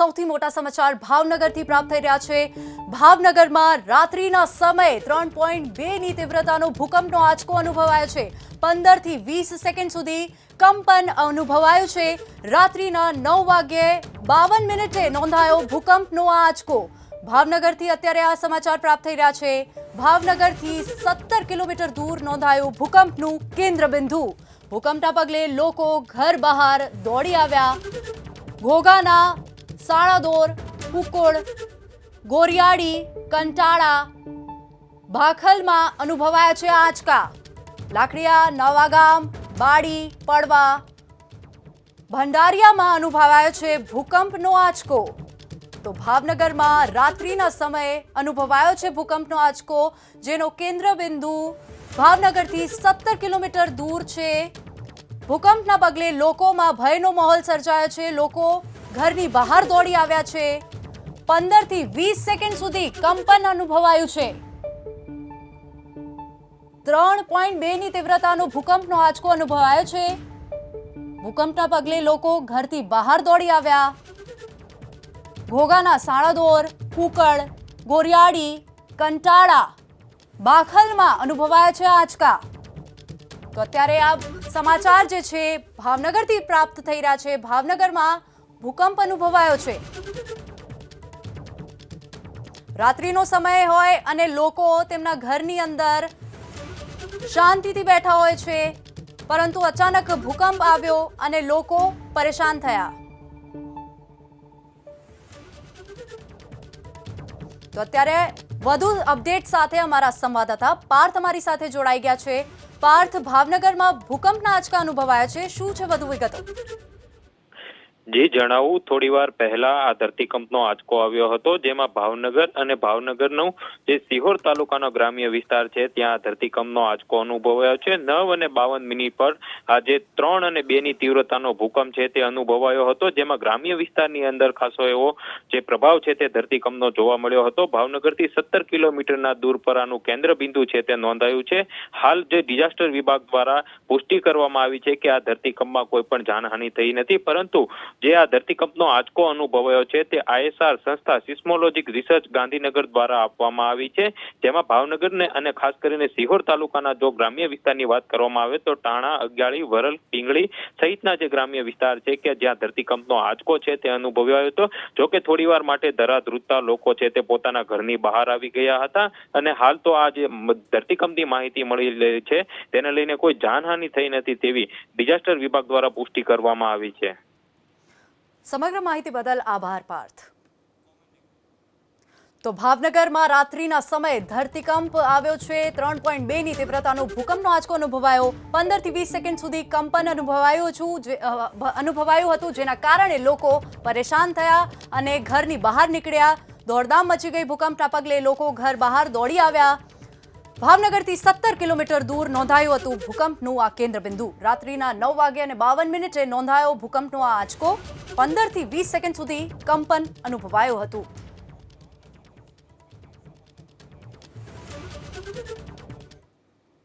સૌથી મોટા સમાચાર ભાવનગરથી પ્રાપ્ત થઈ રહ્યા છે। ભાવનગરમાં રાત્રિના સમયે 3.2 ની તીવ્રતાનો ભૂકંપનો આંચકો અનુભવાયો છે। 15 થી 20 સેકન્ડ સુધી કંપન અનુભવાયું છે। રાત્રિના 9 વાગ્યે 52 મિનિટે નોંધાયો ભૂકંપનો આંચકો। ભાવનગરથી અત્યારે આ સમાચાર પ્રાપ્ત થઈ રહ્યા છે। ભાવનગરથી 17 કિલોમીટર દૂર નોંધાયું ભૂકંપનું કેન્દ્રબિંદુ। ભૂકંપના પગલે લોકો ઘર બહાર દોડી આવ્યા। ઘોઘાના સાળાદોર, કુકુડ, ગોરિયાડી, કંટાળા, ભાખલમાં અનુભવાયા છે આંચકા। લાકડિયા, નવાગામ, બાડી, પડવા, ભંડારિયામાં અનુભવાયો છે ભૂકંપનો આંચકો। તો ભાવનગરમાં રાત્રિના સમયે અનુભવાયો છે ભૂકંપનો આંચકો, જેનો કેન્દ્રબિંદુ ભાવનગરથી 17 કિલોમીટર દૂર છે। ભૂકંપના પગલે લોકોમાં ભયનો માહોલ સર્જાયો છે। લોકો ઘરની બહાર દોડી આવ્યા છે। 15 થી 20 સેકન્ડ સુધી કંપન અનુભવાયું છે। 3.2 ની તીવ્રતાનો ભૂકંપનો આંચકો અનુભવાયો છે। ભૂકંપના પગલે લોકો ઘરથી બહાર દોડી આવ્યા। ઘોઘાના સાળાદોર, કુકડ, ગોરિયાડી, કંટાળા, ભાખલમાં અનુભવાયા છે આંચકા। તો અત્યારે આ સમાચાર જે છે ભાવનગરથી પ્રાપ્ત થઈ રહ્યા છે। ભાવનગરમાં ભૂકંપ અનુભવાયો છે। રાત્રિનો સમય હોય અને લોકો તેમના ઘરની અંદર શાંતિથી બેઠા હોય છે, પરંતુ અચાનક ભૂકંપ આવ્યો અને લોકો પરેશાન થયા। તો અત્યારે વધુ અપડેટ સાથે અમારા સંવાદદાતા પાર્થ અમારી સાથે જોડાઈ ગયા છે। પાર્થ, ભાવનગરમાં ભૂકંપના આંચકા અનુભવાયા છે, શું છે વધુ વિગતો? જી જણાવું, થોડી વાર પહેલા આ ધરતીકંપનો આંચકો આવ્યો હતો, જેમાં ભાવનગર અને ભાવનગરનું જે સિહોર તાલુકાનો ગ્રામ્ય વિસ્તાર છે ત્યાં ધરતીકંપનો આંચકો અનુભવાયો છે। 9 અને 52 મિનિટ પર આજે 3 અને 2 ની તીવ્રતાનો ભૂકંપ છે તે અનુભવાયો હતો, જેમાં ગ્રામ્ય વિસ્તારની અંદર ખાસો એવો જે પ્રભાવ છે તે ધરતીકંપનો જોવા મળ્યો હતો। ભાવનગરથી 17 કિલોમીટરના દૂર પર આનું કેન્દ્ર બિંદુ છે તે નોંધાયું છે। હાલ જે ડિઝાસ્ટર વિભાગ દ્વારા પુષ્ટિ કરવામાં આવી છે કે આ ધરતીકંપમાં કોઈ પણ જાનહાનિ થઈ નથી, પરંતુ જે આ ધરતીકંપનો આંચકો અનુભવાયો છે તે ISR સંસ્થા સિસ્મોલોજીક રિસર્ચ ગાંધીનગર દ્વારા આપવામાં આવી છે, જેમાં ભાવનગરને અને ખાસ કરીને સિહોર તાલુકાના જો ગ્રામ્ય વિસ્તારની વાત કરવામાં આવે તો ટાણા, અગિયાળી, વરલ, પિંગળી સહિતના જે ગ્રામ્ય વિસ્તાર છે કે જ્યાં ધરતીકંપનો આંચકો છે તે અનુભવાયો હતો। જોકે થોડી વાર માટે ધરાધ્રુજતા લોકો છે તે પોતાના ઘરની બહાર આવી ગયા હતા, અને હાલ તો આ જે ધરતીકંપની માહિતી મળી રહી છે તેને લઈને કોઈ જાનહાનિ થઈ નથી તેવી ડિઝાસ્ટર વિભાગ દ્વારા પુષ્ટિ કરવામાં આવી છે। સમગ્ર માહિતી બદલ આભાર પાર્થ। તો ભાવનગરમાં રાત્રિના સમયે ધરતીકંપ આવ્યો છે। 3.2 ની તીવ્રતાનો ભૂકંપનો આંચકો અનુભવાયો। 15 થી 20 સેકન્ડ સુધી કંપન અનુભવાયું હતું, જેના કારણે લોકો પરેશાન થયા અને ઘરની બહાર નીકળ્યા। દોડધામ મચી ગઈ। ભૂકંપના પગલે લોકો ઘર બહાર દોડી આવ્યા। ભાવનગરથી 17 કિલોમીટર દૂર નોંધાયું હતું ભૂકંપનું આ કેન્દ્રબિંદુ। રાત્રિના 9 વાગ્યે અને 52 મિનિટે નોંધાયો ભૂકંપનો આ આંચકો। 15 થી 20 સેકન્ડ સુધી કંપન અનુભવાયું હતું।